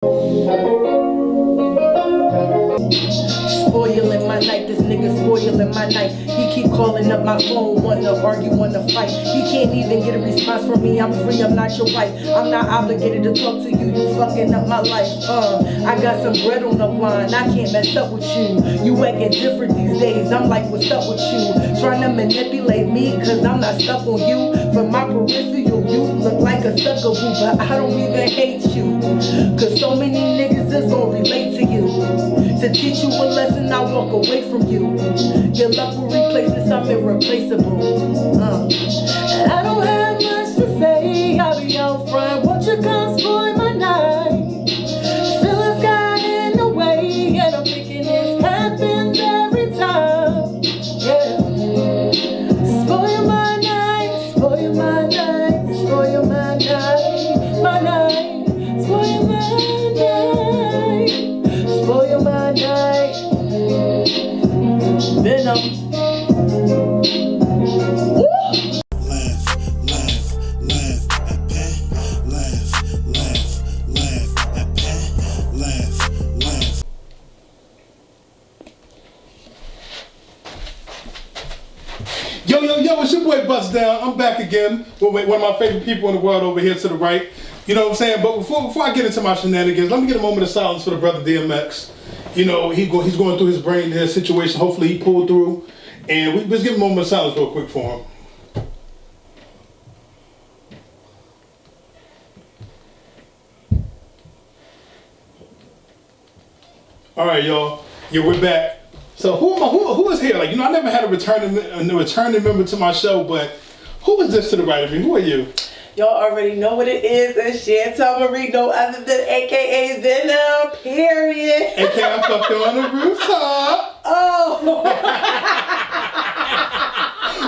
Spoiling my night, this nigga spoiling my night. He keep calling up my phone, wanna argue, wanna fight. He can't even get a response from me. I'm free, I'm not your wife. I'm not obligated to talk to you. You fucking up my life. I got some bread on the line. I can't mess up with you. You acting different these days. I'm like, what's up with you? Trying to manipulate me, cause I'm not stuck on you. From my peripheral, you look like a sucker boo, but I don't even hate you. Cause so many niggas is gonna relate to you. To teach you a lesson, I walk away from you. Your luck will replace this, I'm irreplaceable. And I don't have much to say, I'll be out front. Won't you come spoil my night? Feelings got in the way, and I'm thinking this happens every time. Yeah. Spoil my night, spoil my night, spoil my night, my night, spoil my night, spoil my night. Venom. Yo, it's your boy Bust Down. I'm back again with one of my favorite people in the world over here to the right. You know what I'm saying? But before I get into my shenanigans, let me get a moment of silence for the brother DMX. You know, he's going through his brain dead situation. Hopefully he pulled through. And let's give a moment of silence real quick for him. All right, y'all. Yeah, we're back. So who is here? Like, you know, I never had a returning member to my show, but who is this to the right of me? Who are you? Y'all already know what it is. It's Chantel Marie, no other than AKA Venom, period. AKA I fucked her on the rooftop. Oh.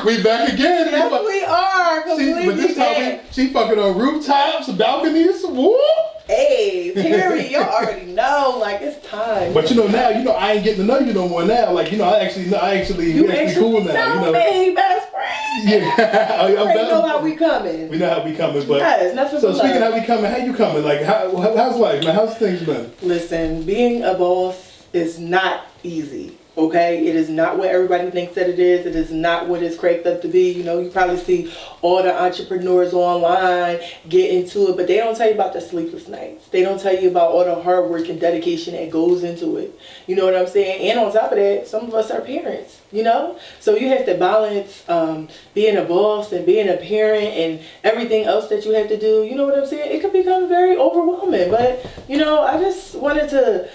We back again. Yes, we are. Completely but this time she fucking on rooftops, balconies, whoop. Hey, period. Y'all already know, like, it's time. But you know now, I ain't getting to know you no more now. Like, I actually you actually cool now. Know me, best friend. Yeah. You already know how we coming. We know how we coming, but yes, nothing so speaking of how we coming, how you coming? Like, how's life, man? How's things been? Listen, being a boss is not easy. Okay, it is not what everybody thinks that it is. It is not what it's cracked up to be. You know, you probably see all the entrepreneurs online get into it, but they don't tell you about the sleepless nights. They don't tell you about all the hard work and dedication that goes into it. You know what I'm saying? And on top of that, some of us are parents, you know? So you have to balance being a boss and being a parent and everything else that you have to do. You know what I'm saying? It can become very overwhelming, but, I just wanted to,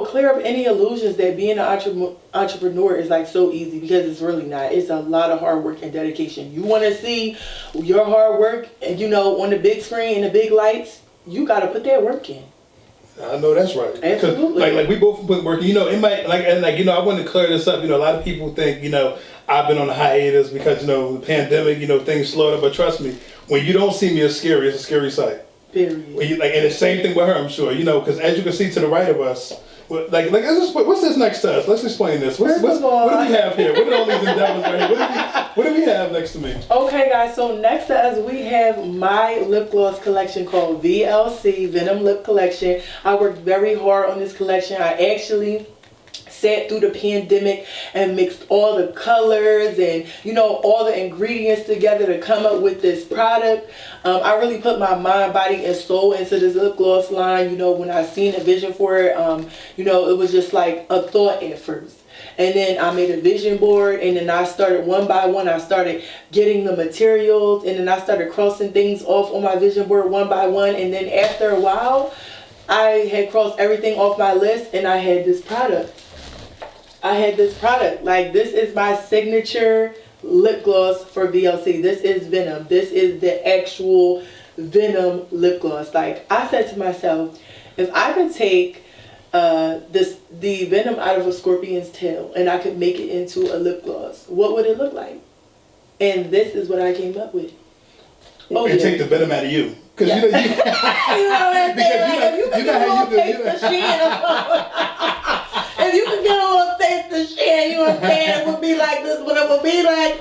clear up any illusions that being an entrepreneur is like so easy, because it's really not. It's a lot of hard work and dedication. You want to see your hard work and on the big screen and the big lights, you got to put that work in. I know that's right. Absolutely. Like we both put work. It might I want to clear this up. A lot of people think I've been on a hiatus because the pandemic. Things slowed up. But trust me, when you don't see me as scary, it's a scary sight. Period. And the same thing with her, I'm sure. Because as you can see to the right of us, what's this next to us? Let's explain this. What do we have here? What are all these endeavors right here? What do we have next to me? Okay, guys. So next to us, we have my lip gloss collection called VLC, Venom Lip Collection. I worked very hard on this collection. I actually sat through the pandemic and mixed all the colors and all the ingredients together to come up with this product. I really put my mind, body, and soul into this lip gloss line. When I seen a vision for it, it was just like a thought at first. And then I made a vision board, and then I started one by one. I started getting the materials, and then I started crossing things off on my vision board one by one. And then after a while, I had crossed everything off my list, and I had this product. Like, this is my signature lip gloss for VLC. This is Venom. This is the actual Venom lip gloss. Like, I said to myself, if I could take the venom out of a scorpion's tail and I could make it into a lip gloss, what would it look like? And this is what I came up with. Take the venom out of you. Because you know what I'm saying? If you can get a little taste of shit, if you can get a little taste of shit, you know what I'm saying? It would be like this, what it would be like.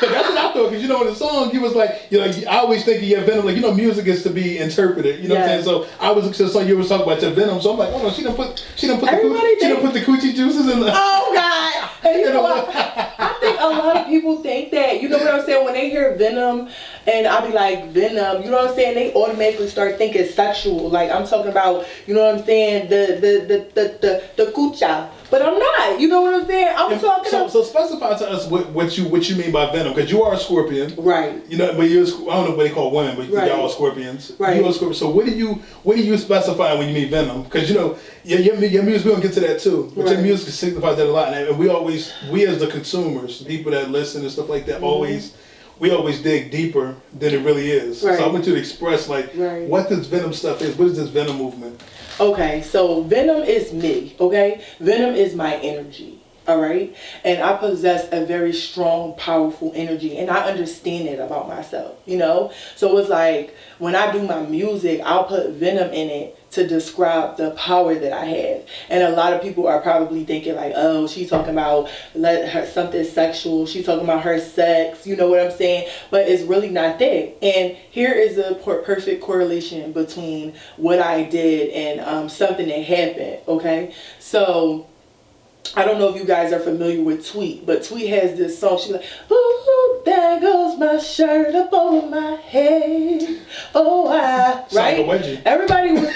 That's what I thought, because in the song, you was like, I always think of your venom, like, music is to be interpreted. You know what I'm saying? So I was just like, you was talking about your venom. So I'm like, oh no, she done put the coochie juices in the. Oh God! And you know what? I think a lot of people think that. You know what I'm saying? When they hear venom, and I be like venom, you know what I'm saying? They automatically start thinking sexual. Like I'm talking about, you know what I'm saying? The coocha. But I'm not. You know what I'm saying? I'm talking. So specify to us what you mean by venom, because you are a scorpion, right? But you're I don't know what they call women, but right. y'all are scorpions, right? You're a scorpion. So what do you specify when you mean venom? Because your music, we're gonna get to that too. But your music signifies that a lot, and we as the consumers, the people that listen and stuff like that, we always dig deeper than it really is. Right. So I want you to express what this venom stuff is. What is this venom movement? Okay, so venom is me, okay? Venom is my energy, all right? And I possess a very strong, powerful energy, and I understand it about myself, So it's like, when I do my music, I'll put venom in it to describe the power that I have. And a lot of people are probably thinking like, oh, she's talking about something sexual. She's talking about her sex. You know what I'm saying? But it's really not that. And here is a perfect correlation between what I did and something that happened. Okay. So I don't know if you guys are familiar with Tweet, but Tweet has this song. She's like, ooh, there goes my shirt up over my head. Oh, right? Everybody was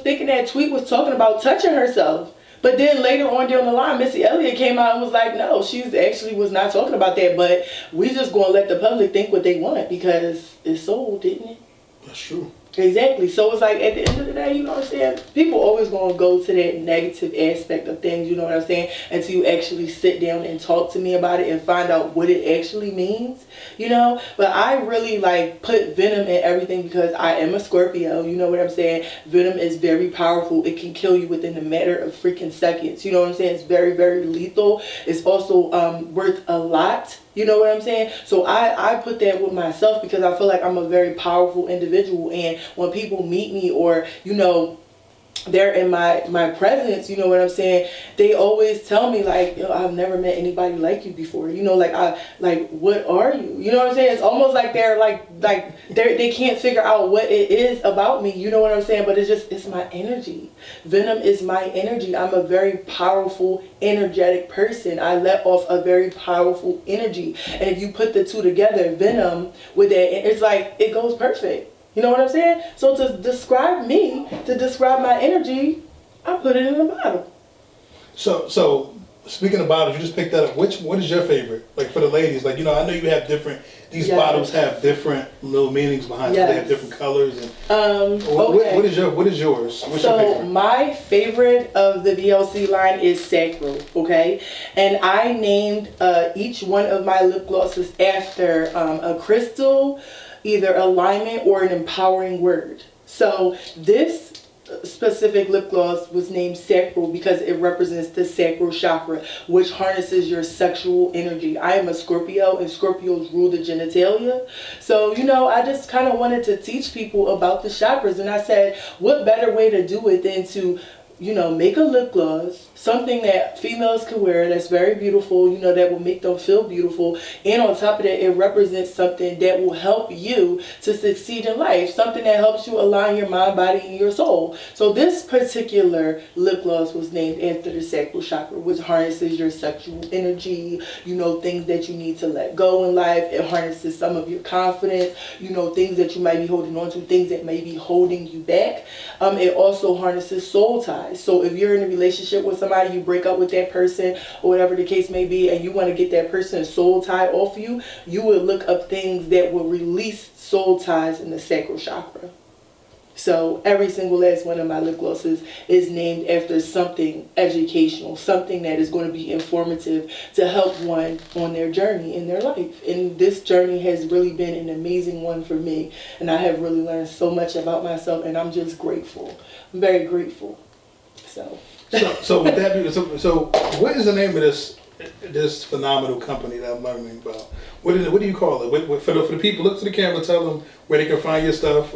thinking that Tweet was talking about touching herself. But then later on down the line, Missy Elliott came out and was like, no, she actually was not talking about that. But we just going to let the public think what they want because it's sold, didn't it? That's true. Exactly. So it's like at the end of the day, you know what I'm saying? People always gonna go to that negative aspect of things, you know what I'm saying? Until you actually sit down and talk to me about it and find out what it actually means, But I really put venom in everything because I am a Scorpio, you know what I'm saying? Venom is very powerful. It can kill you within a matter of freaking seconds. You know what I'm saying? It's very, very lethal. It's also worth a lot. You know what I'm saying? So I put that with myself because I feel like I'm a very powerful individual. And when people meet me or, they're in my presence, you know what I'm saying? They always tell me I've never met anybody like you before. What are you? You know what I'm saying? It's almost like they're they can't figure out what it is about me. You know what I'm saying? But it's my energy. Venom is my energy. I'm a very powerful, energetic person. I let off a very powerful energy. And if you put the two together, venom with that, it's like it goes perfect. You know what I'm saying? So to describe me, to describe my energy, I put it in a bottle. So speaking of bottles, you just picked that up. What is your favorite? For the ladies, I know you have these bottles have different little meanings behind it. They have different colors. And okay. What is yours? What's your favorite? My favorite of the VLC line is Sacral, okay? And I named each one of my lip glosses after a crystal, either alignment or an empowering word. So this specific lip gloss was named Sacral because it represents the sacral chakra, which harnesses your sexual energy. I am a Scorpio and Scorpios rule the genitalia. So, I just kind of wanted to teach people about the chakras. And I said, what better way to do it than to make a lip gloss, something that females can wear that's very beautiful, that will make them feel beautiful. And on top of that, it represents something that will help you to succeed in life, something that helps you align your mind, body, and your soul. So this particular lip gloss was named after the sacral chakra, which harnesses your sexual energy, things that you need to let go in life. It harnesses some of your confidence, things that you might be holding on to, things that may be holding you back. It also harnesses soul ties. So if you're in a relationship with somebody, you break up with that person or whatever the case may be, and you want to get that person's soul tie off you, you would look up things that will release soul ties in the sacral chakra. So every single last one of my lip glosses is named after something educational, something that is going to be informative to help one on their journey in their life. And this journey has really been an amazing one for me. And I have really learned so much about myself, and I'm just grateful. I'm very grateful. So with that being, so what is the name of this phenomenal company that I'm learning about? What do you call it? For the people, look to the camera, tell them where they can find your stuff.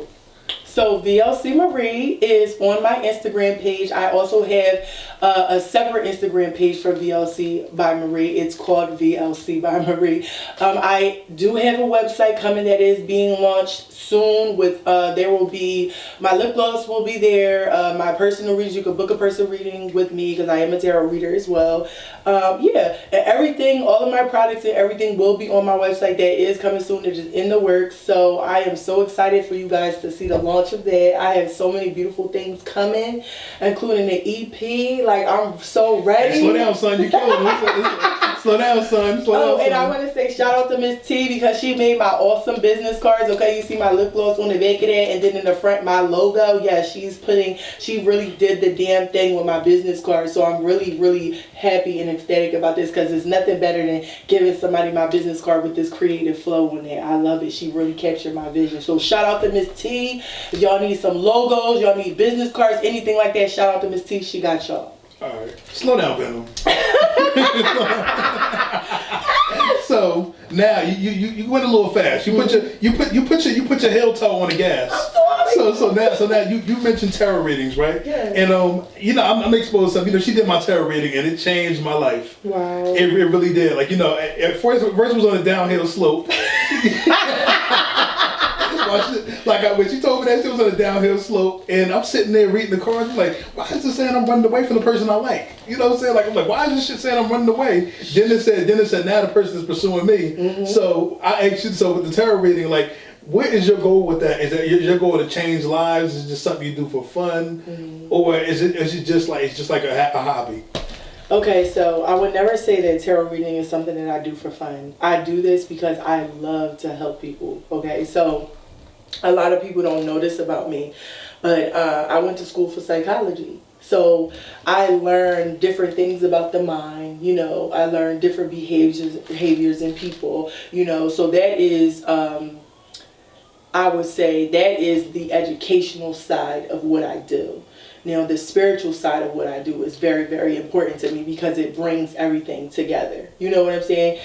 So VLC Marie is on my Instagram page. I also have a separate Instagram page for VLC by Marie. It's called VLC by Marie. I do have a website coming that is being launched soon. With there will be my lip gloss will be there. My personal readings. You can book a personal reading with me because I am a tarot reader as well. Yeah, and everything, all of my products and everything will be on my website. That is coming soon. It is in the works. So I am so excited for you guys to see the launch of that. I have so many beautiful things coming, including the EP. Like, I'm so ready. Hey, slow down, son. You're killing me. Slow down, son. Slow down, and son. I want to say shout out to Miss T because she made my awesome business cards. Okay, you see my lip gloss on the back of that, and then in the front my logo. Yeah, she really did the damn thing with my business card. So I'm really, really happy and ecstatic about this because there's nothing better than giving somebody my business card with this creative flow on there. I love it. She really captured my vision. So shout out to Miss T. If y'all need some logos, y'all need business cards, anything like that, shout out to Miss T. She got y'all. Alright. Slow down, Venom. So now you went a little fast. You put your heel toe on the gas. I'm sorry. So now you mentioned tarot readings, right? Yeah. And I'm exposed to some. She did my tarot reading and it changed my life. Wow. It really did. Like, at first it was on a downhill slope. When she told me that she was on a downhill slope, and I'm sitting there reading the cards, I'm like, why is it saying I'm running away from the person I like? You know what I'm saying? I'm like, why is this shit saying I'm running away? Then it said now the person is pursuing me. Mm-hmm. So I asked you, so with the tarot reading, like, what is your goal with that? Is that your goal to change lives? Is it just something you do for fun, or is it just like a hobby? Okay, so I would never say that tarot reading is something that I do for fun. I do this because I love to help people. Okay, so a lot of people don't know this about me, but I went to school for psychology. So I learned different things about the mind, I learned different behaviors in people, so that is, I would say that is the educational side of what I do. Now, the spiritual side of what I do is very, very important to me because it brings everything together. You know what I'm saying?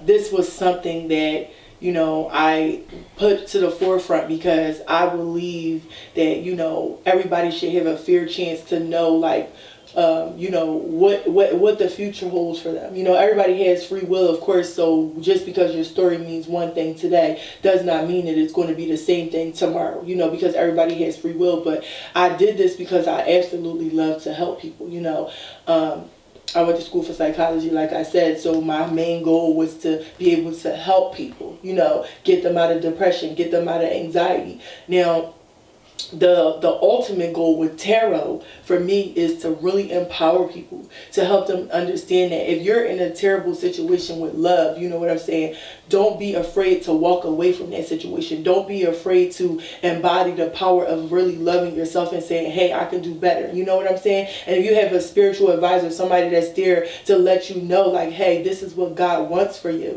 This was something that, I put to the forefront because I believe that, everybody should have a fair chance to know, like, what the future holds for them. Everybody has free will, of course, so just because your story means one thing today does not mean that it's going to be the same thing tomorrow, because everybody has free will. But I did this because I absolutely love to help people. I went to school for psychology, like I said, so my main goal was to be able to help people, get them out of depression, get them out of anxiety. Now, the ultimate goal with tarot for me is to really empower people, to help them understand that if you're in a terrible situation with love, you know what I'm saying, don't be afraid to walk away from that situation. Don't be afraid to embody the power of really loving yourself and saying, hey, I can do better. You know what I'm saying? And if you have a spiritual advisor, somebody that's there to let you know, like, hey, this is what God wants for you,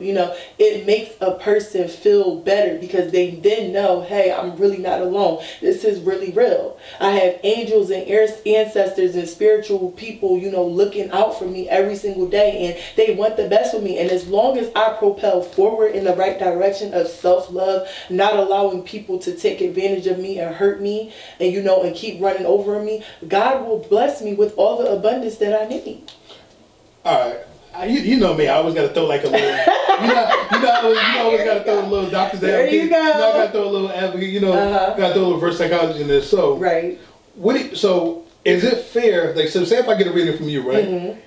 it makes a person feel better because they then know, hey, I'm really not alone. This is really real. I have angels and ancestors and spiritual people, looking out for me every single day, and they want the best for me. And as long as I propel forward in the right direction of self-love, not allowing people to take advantage of me and hurt me and, and keep running over me, God will bless me with all the abundance that I need. All right. You know me, I always got to throw like a little, you always got to throw a little doctor's advocate. There you go. I got to throw a little advocate, got to throw a little reverse psychology in there. So, right. So is it fair, like, so say if I get a reading from you, right? Mm-hmm.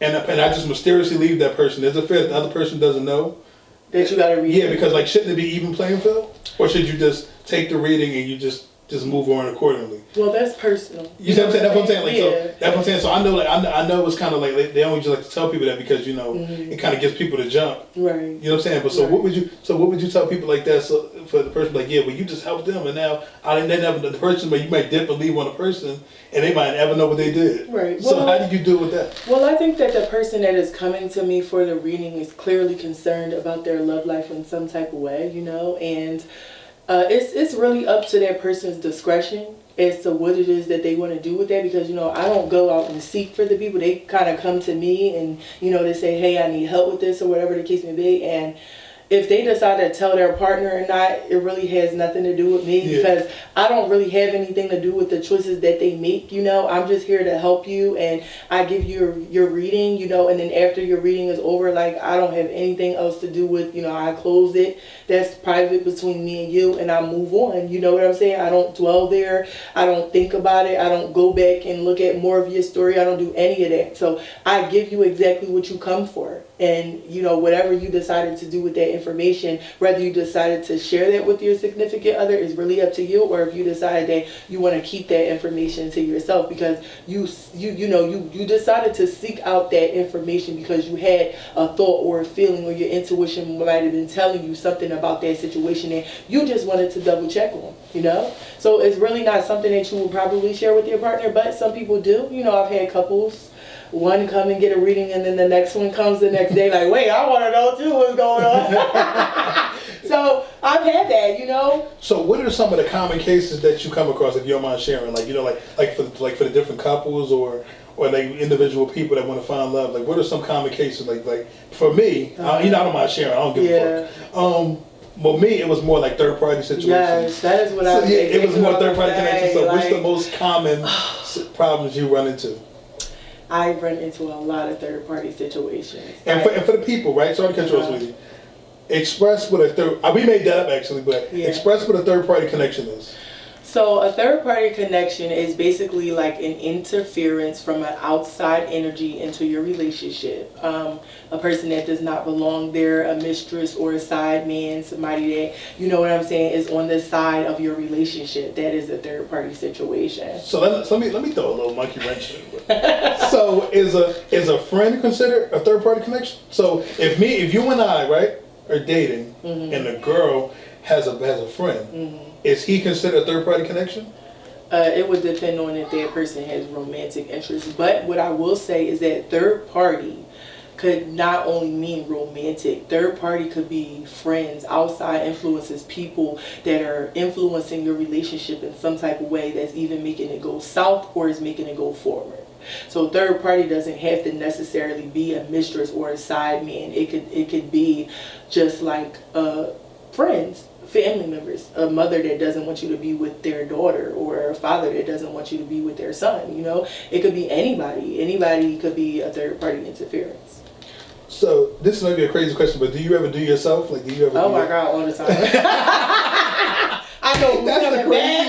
And I just mysteriously leave that person, is it fair that the other person doesn't know? That you got to read? Yeah, because, like, shouldn't it be even playing field? Or should you just take the reading and you just move on accordingly? Well, that's personal. You know what I'm saying? That's what I'm saying. Like, yeah. So that's what I'm saying. So I know, like, I know it's kind of like they always like to tell people that because it kind of gets people to jump. Right. You know what I'm saying? But so right. what would you tell people like that? So for the person like, yeah, well, you just helped them, and now the person, but you might dip and leave on a person, and they might never know what they did. Right. So how do you deal with that? Well, I think that the person that is coming to me for the reading is clearly concerned about their love life in some type of way, and it's really up to that person's discretion as to what it is that they want to do with that, because I don't go out and seek for the people. They kind of come to me and they say, hey, I need help with this or whatever the case may be, and if they decide to tell their partner or not, it really has nothing to do with me because I don't really have anything to do with the choices that they make, you know. I'm just here to help you and I give you your reading, you know, and then after your reading is over, like I don't have anything else to do with, you know, I close it. That's private between me and you and I move on, you know what I'm saying? I don't dwell there. I don't think about it. I don't go back and look at more of your story. I don't do any of that. So I give you exactly what you come for. And, you know, whatever you decided to do with that information, whether you decided to share that with your significant other is really up to you, or if you decide that you want to keep that information to yourself because you decided to seek out that information because you had a thought or a feeling or your intuition might have been telling you something about that situation and you just wanted to double check on, you know? So it's really not something that you will probably share with your partner, but some people do. You know, I've had couples, one come and get a reading and then the next one comes the next day like, wait, I want to know too what's going on. So I've had that, you know. So what are some of the common cases that you come across, if you don't mind sharing? Like, you know, like for the different couples or like individual people that want to find love. Like, what are some common cases? Like for me, you know, I don't mind sharing. I don't give a fuck. Well, me, it was more like third party situations. Yes, that is what I was it was more third party connection. So like, what's the most common problems you run into? I run into a lot of third party situations. And for the people, right? Sorry to cut you off, sweetie. Express what a third. We made that up actually, but express what a third party connection is. So a third party connection is basically like an interference from an outside energy into your relationship. A person that does not belong there, a mistress or a side man, somebody that, you know what I'm saying, is on the side of your relationship. That is a third party situation. So let me throw a little monkey wrench in it. So is a friend considered a third party connection? So if you and I, right, are dating and the girl has a friend, is he considered a third party connection? It would depend on if that person has romantic interest. But what I will say is that third party could not only mean romantic. Third party could be friends, outside influences, people that are influencing your relationship in some type of way that's even making it go south or is making it go forward. So third party doesn't have to necessarily be a mistress or a side man. It could be just like friends, family members, a mother that doesn't want you to be with their daughter or a father that doesn't want you to be with their son, you know. It could be anybody. Anybody could be a third party interference. So this may be a crazy question, but do you ever do yourself? Like, do you ever? Oh my God, all the time. I know who's coming back.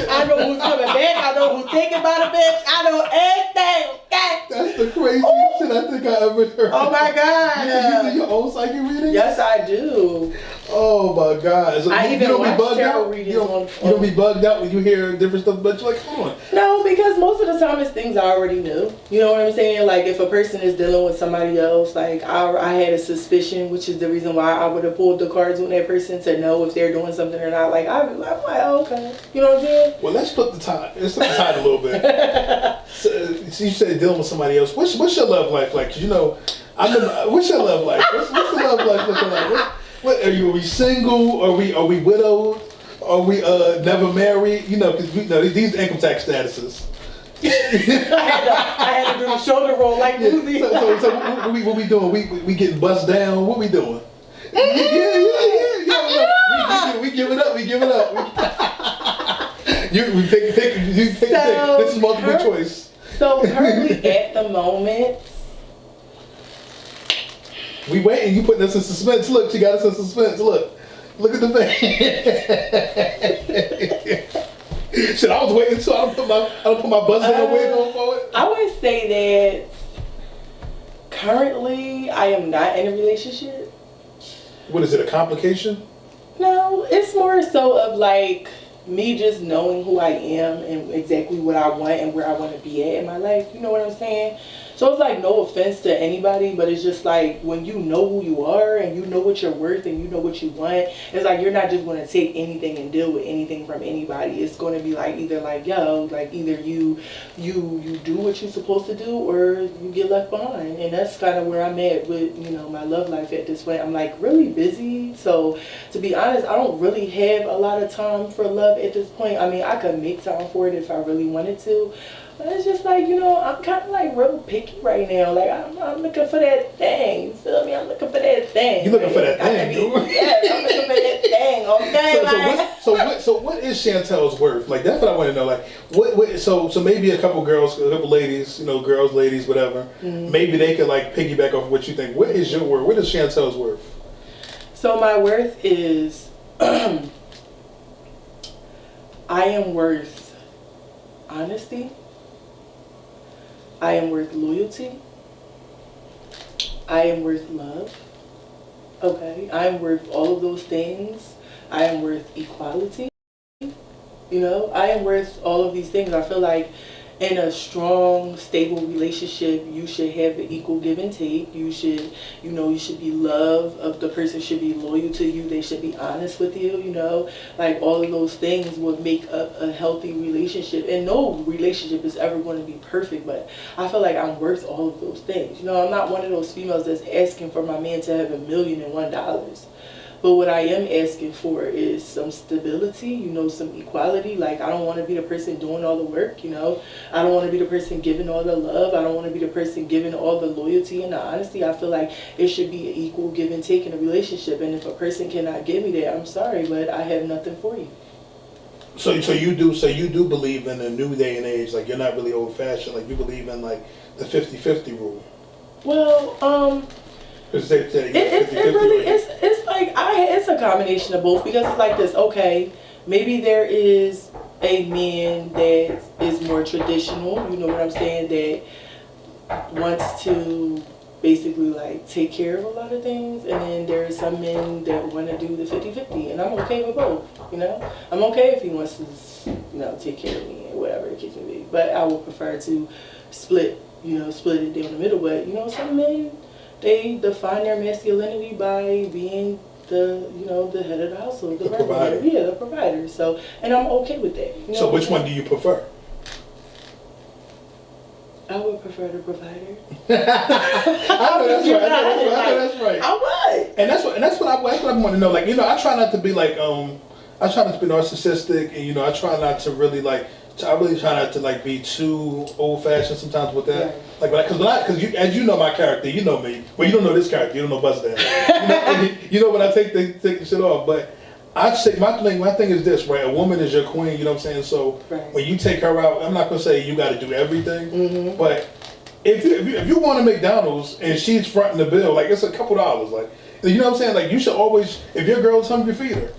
I know who's coming back. I know who's thinking about a bitch. I know everything. Okay? That's the craziest shit I think I ever heard. Oh my God. You do your own psychic reading? Yes, I do. Oh my God. So I you even don't be watch bugged tarot out? readings You don't be bugged out when you hear different stuff, but you're like, hold on. No, because most of the time it's things I already knew. You know what I'm saying? Like if a person is dealing with somebody else, like I had a suspicion, which is the reason why I would have pulled the cards on that person to know if they're doing something or not. Like I'm like, oh, okay. You know what I'm saying? Well, let's flip the tide. Let's flip the tide a little bit. So you said dealing with somebody else. What's your love life like? 'Cause you know, what's your love life? What's the love life looking like? What are we single? Are we widowed? Are we never married? You know, because these income tax statuses. I had to do a shoulder roll like Lucy. So what we doing? We getting bust down? What we doing? Yeah. We give it up. We give it up. You pick. This is multiple choice. So currently at the moment, we waiting. You putting us in suspense. Look, she got us in suspense. Look at the thing. Shit, I was waiting too. I don't put my buzz down wig on forward. I would say that currently I am not in a relationship. What is it? A complication? No, it's more so of like me just knowing who I am and exactly what I want and where I want to be at in my life. You know what I'm saying? So it's like no offense to anybody, but it's just like when you know who you are and you know what you're worth and you know what you want, it's like you're not just going to take anything and deal with anything from anybody. It's going to be like either like, yo, like either you do what you're supposed to do or you get left behind. And that's kind of where I'm at with, you know, my love life at this point. I'm like really busy. So to be honest, I don't really have a lot of time for love at this point. I mean, I could make time for it if I really wanted to. But it's just like, you know, I'm kind of like real picky like you right now. Like I'm looking for that thing. You feel me? I'm looking for that thing. You looking for that thing, Yes, I'm looking for that thing. Okay. So what is Chantel's worth? Like that's what I want to know. Like what so maybe a couple girls, a couple ladies, girls, ladies, whatever. Mm-hmm. Maybe they could like piggyback off what you think. What is your worth? What is Chantel's worth? So my worth is I am worth honesty. I am worth loyalty. I am worth love. Okay. I am worth all of those things. I am worth equality. I am worth all of these things. I feel like in a strong, stable relationship, you should have an equal give and take. You should, you should be loved. The person should be loyal to you. They should be honest with you, Like all of those things would make a healthy relationship. And no relationship is ever going to be perfect, but I feel like I'm worth all of those things. I'm not one of those females that's asking for my man to have $1,000,001. But what I am asking for is some stability, some equality. Like, I don't want to be the person doing all the work, I don't want to be the person giving all the love. I don't want to be the person giving all the loyalty and the honesty. I feel like it should be an equal give and take in a relationship. And if a person cannot give me that, I'm sorry, but I have nothing for you. So you do believe in a new day and age, like you're not really old fashioned, like you believe in like the 50-50 rule. Well, It's like it's a combination of both, because it's like this. Okay, maybe there is a man that is more traditional, you know what I'm saying, that wants to basically like take care of a lot of things, and then there are some men that want to do the 50-50, and I'm okay with both. I'm okay if he wants to take care of me and whatever the case may be, but I would prefer to split it down the middle. But some men, they define their masculinity by being the head of the household, the provider. Yeah, the provider. So, and I'm okay with that. So which one do you prefer? I would prefer the provider. I know that's right. I would. And that's what I want to know. Like, I try not to be like I try not to be narcissistic, and I try not to really I really try not to like be too old fashioned sometimes with that. Right. Like, because as you know my character, you know me. Well, you don't know this character. You don't know Bust Down. When I take the shit off. But I say my thing is this, right? A woman is your queen. You know what I'm saying? So when you take her out, I'm not gonna say you got to do everything, but if you want to McDonald's and she's fronting the bill, like it's a couple dollars, like. You know what I'm saying? Like, you should always, if your girl's hungry, feed her.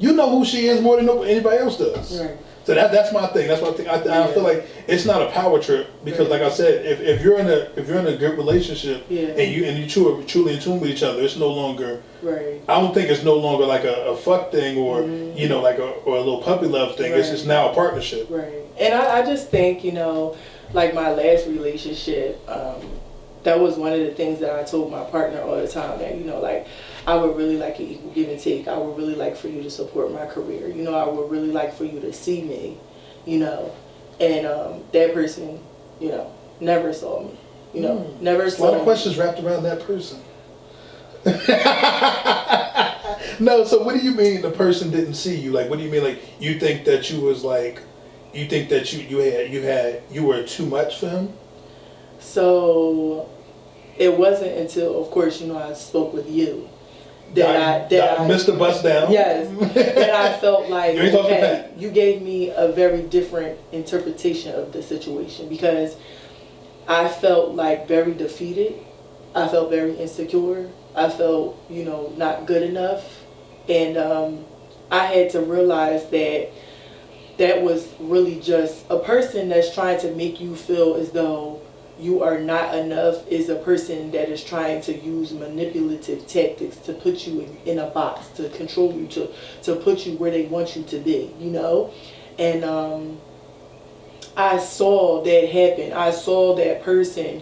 You know who she is more than anybody else does. Right. So that's my thing. That's what I feel like it's not a power trip, because, like I said, if you're in a good relationship and you two are truly in tune with each other, it's no longer. Right. I don't think it's no longer like a fuck thing or like a little puppy love thing. Right. It's just now a partnership. Right. And I just think like my last relationship. That was one of the things that I told my partner all the time, that, like, I would really like an equal give and take. I would really like for you to support my career. I would really like for you to see me, and that person, never saw me, never saw me. A lot of questions wrapped around that person. No, so what do you mean the person didn't see you? Like, what do you mean? Like, you think that you was like, you think that you were too much for him? So it wasn't until, of course, I spoke with you that I Mr. Bust Down. Yes, that I felt like, okay, you gave me a very different interpretation of the situation, because I felt like very defeated. I felt very insecure. I felt, not good enough, and I had to realize that was really just a person that's trying to make you feel as though you are not enough, is a person that is trying to use manipulative tactics to put you in a box, to control you, to put you where they want you to be, And I saw that happen. I saw that person,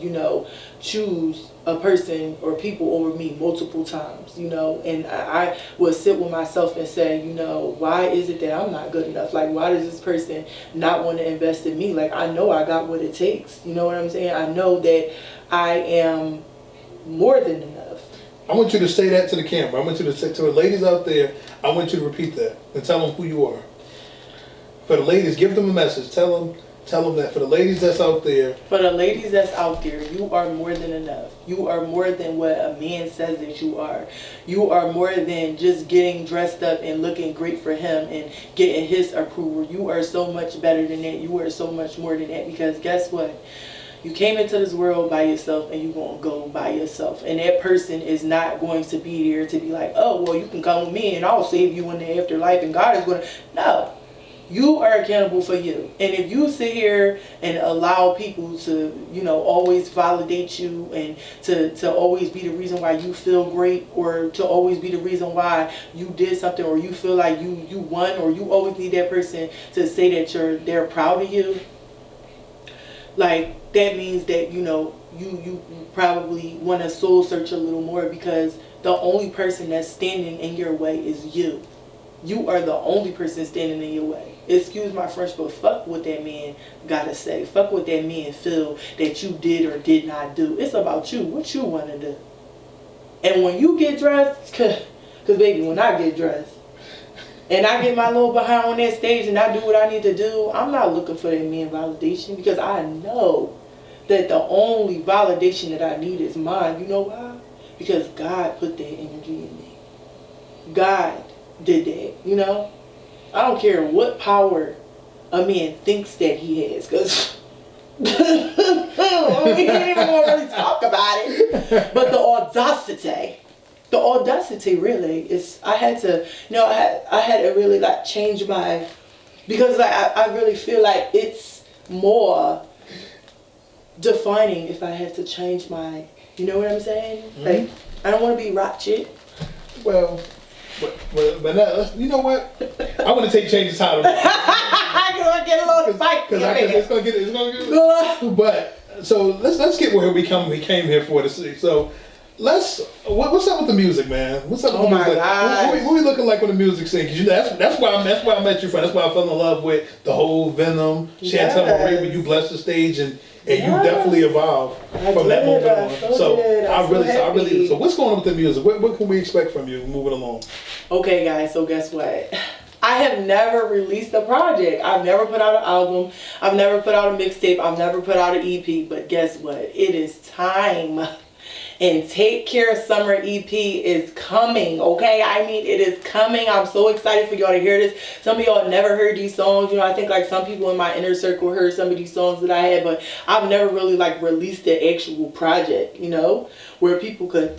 choose a person or people over me multiple times, and I would sit with myself and say, why is it that I'm not good enough? Like, why does this person not want to invest in me? Like, I know I got what it takes. You know what I'm saying? I know that I am more than enough. I want you to say that to the camera. I want you to say to the ladies out there, I want you to repeat that and tell them who you are. For the ladies, give them a message. Tell Tell them that for the ladies that's out there. For the ladies that's out there, you are more than enough. You are more than what a man says that you are. You are more than just getting dressed up and looking great for him and getting his approval. You are so much better than that. You are so much more than that, because guess what? You came into this world by yourself, and you're going to go by yourself. And that person is not going to be there to be like, oh, well, you can come with me and I'll save you in the afterlife and God is going to. No. You are accountable for you. And if you sit here and allow people to, you know, always validate you and to always be the reason why you feel great, or to always be the reason why you did something, or you feel like you won, or you always need that person to say that they're proud of you, like, that means that, you know, you probably want to soul search a little more, because the only person that's standing in your way is you. You are the only person standing in your way. Excuse my French, but fuck what that man gotta say. Fuck what that man feel that you did or did not do. It's about you, what you want to do. And when you get dressed, because baby, when I get dressed and I get my little behind on that stage and I do what I need to do, I'm not looking for that man validation, because I know that the only validation that I need is mine. You know why? Because God put that energy in me. God did that, you know? I don't care what power a man thinks that he has, because we can't even really talk about it. But the audacity really is, I had to, you know, I had to really like change my, because like I really feel like it's more defining if I had to change my, you know what I'm saying? Mm-hmm. Like, I don't want to be ratchet. Well, but now, you know what? I want to take changes title. I'm gonna get a little fight because it's gonna get. But so let's get where we came here for to see. So what's up with the music, man? What's up with the music? What we looking like with the music scene? Because that's why I met you from. That's why I fell in love with the whole Venom, Chantel Marie, when you blessed the stage and you definitely evolved from that moment on. So what's going on with the music? What can we expect from you moving along? Okay, guys, so guess what? I have never released a project. I've never put out an album. I've never put out a mixtape. I've never put out an EP. But guess what? It is time. And Take Care Summer EP is coming, okay? I mean, it is coming. I'm so excited for y'all to hear this. Some of y'all never heard these songs. You know, I think like some people in my inner circle heard some of these songs that I had, but I've never really like released the actual project, you know, where people could,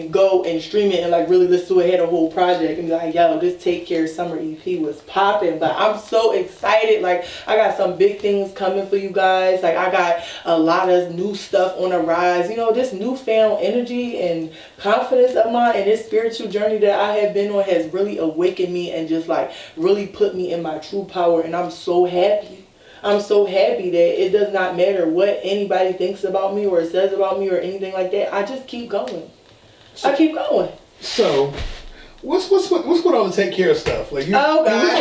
go and stream it and like really listen to it, had a whole project and be like, yo, this Take Care Summer EP was popping. But I'm so excited. Like, I got some big things coming for you guys. Like, I got a lot of new stuff on the rise. You know, this newfound energy and confidence of mine and this spiritual journey that I have been on has really awakened me and just like really put me in my true power. And I'm so happy. I'm so happy that it does not matter what anybody thinks about me or says about me or anything like that. I just keep going. I keep going. So, what's with all the take care of stuff? Like, oh God,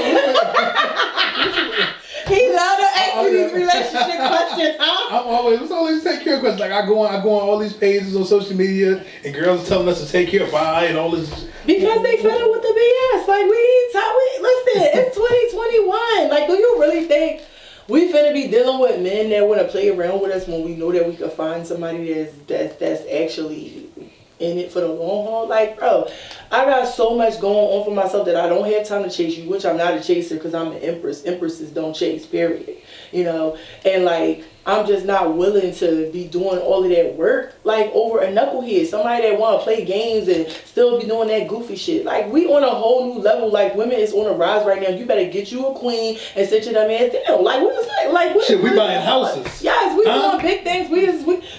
he love to ask me these relationship questions, huh? It's always take care of questions. Like I go on all these pages on social media, and girls are telling us to take care of and all this. Because they fed up with the BS. Like listen, it's 2021. Like, do you really think we finna be dealing with men that want to play around with us when we know that we could find somebody that's actually in it for the long haul? Like, bro, I got so much going on for myself that I don't have time to chase you, which I'm not a chaser because I'm an empress. Empresses don't chase, period. You know, and like, I'm just not willing to be doing all of that work, like, over a knucklehead, somebody that want to play games and still be doing that goofy shit. Like, we on a whole new level. Like, women is on a rise right now. You better get you a queen and sit your dumb ass down. Like, what is that? Like, what? Shit, we buying houses. Yes, we doing big things. We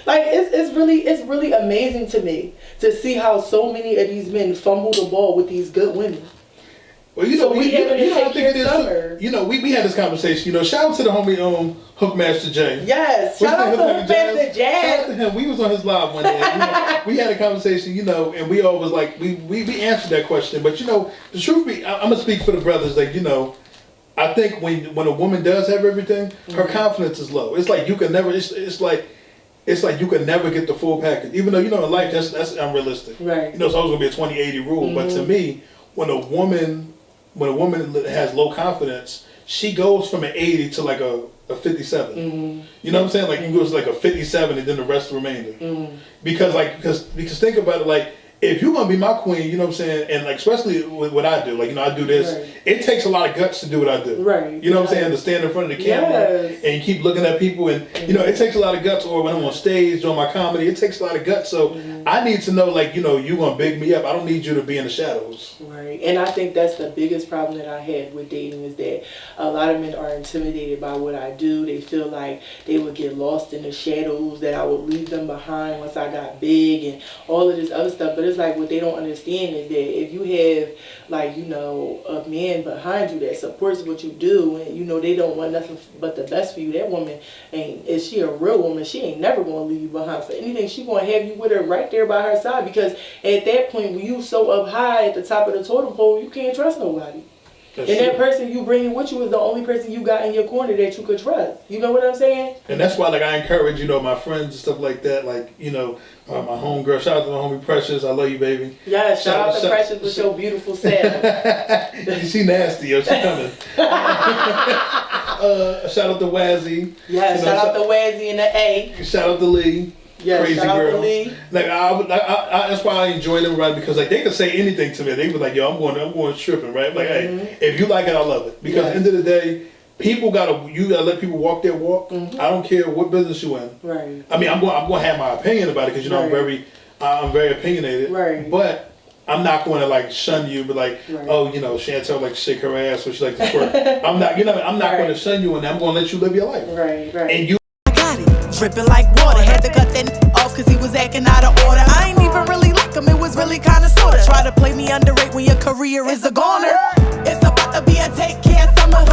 like, it's really amazing to me to see how so many of these men fumble the ball with these good women. Well, you know, we had this conversation. You know, shout out to the homie Hookmaster Jay. Yes, shout out to Hookmaster Jay. Shout out to him. We was on his live one day. We had a conversation, you know, and we all was like, we answered that question. But you know, the truth be, I'm gonna speak for the brothers. Like, you know, I think when a woman does have everything, her confidence is low. It's like you can never. It's like you can never get the full package. Even though, you know, in life that's unrealistic. Right. You know, it's always gonna be a 20-80 rule. But to me, when a woman has low confidence, she goes from an 80 to like a a 57. You know what I'm saying? Like you go to like a 57 and then the rest remainder. Because think about it, like if you're gonna be my queen, you know what I'm saying, and like especially with what I do, like I do this, it takes a lot of guts to do what I do. Right. You know what I'm saying? To stand in front of the camera and you keep looking at people, and it takes a lot of guts. Or when I'm on stage doing my comedy, it takes a lot of guts. So I need to know, like you're gonna big me up. I don't need you to be in the shadows. Right. And I think that's the biggest problem that I had with dating is that a lot of men are intimidated by what I do. They feel like they would get lost in the shadows, that I would leave them behind once I got big and all of this other stuff. But it's like what they don't understand is that if you have like, a man behind you that supports what you do and they don't want nothing but the best for you, that woman is she a real woman, she ain't never gonna leave you behind for anything. She gonna have you with her right there by her side, because at that point when you so up high at the top of the totem pole, you can't trust nobody. That's and true. that person you bringing with you is the only person you got in your corner that you could trust. You know what I'm saying? And that's why, like, I encourage, my friends and stuff like that. Like, my homegirl. Shout out to my homie Precious. I love you, baby. Yeah, shout out to Precious with your beautiful self. She nasty, yo. She coming. Shout out to Wazzy. Yeah, shout out to Wazzy and the A. Shout out to Lee. Yeah, Crazy shout girl. out to Lee. Like that's why I enjoy them, right? Because like they could say anything to me. They be like, "Yo, I'm going tripping," right? Like, hey, if you like it, I love it. Because at the end of the day, you gotta let people walk their walk. I don't care what business you in. Right. I mean, I'm going to have my opinion about it because I'm very opinionated. Right. But I'm not going to like shun you, but like, oh, Chantel like to shake her ass or she like to twerk. I'm not, I'm not going to shun you, and I'm going to let you live your life. Right. Right. And you. Dripping like water, had to cut that off cause he was acting out of order. I ain't even really like him, it was really kinda sorta. Try to play me underrate when your career is a goner. It's about to be a take care summer.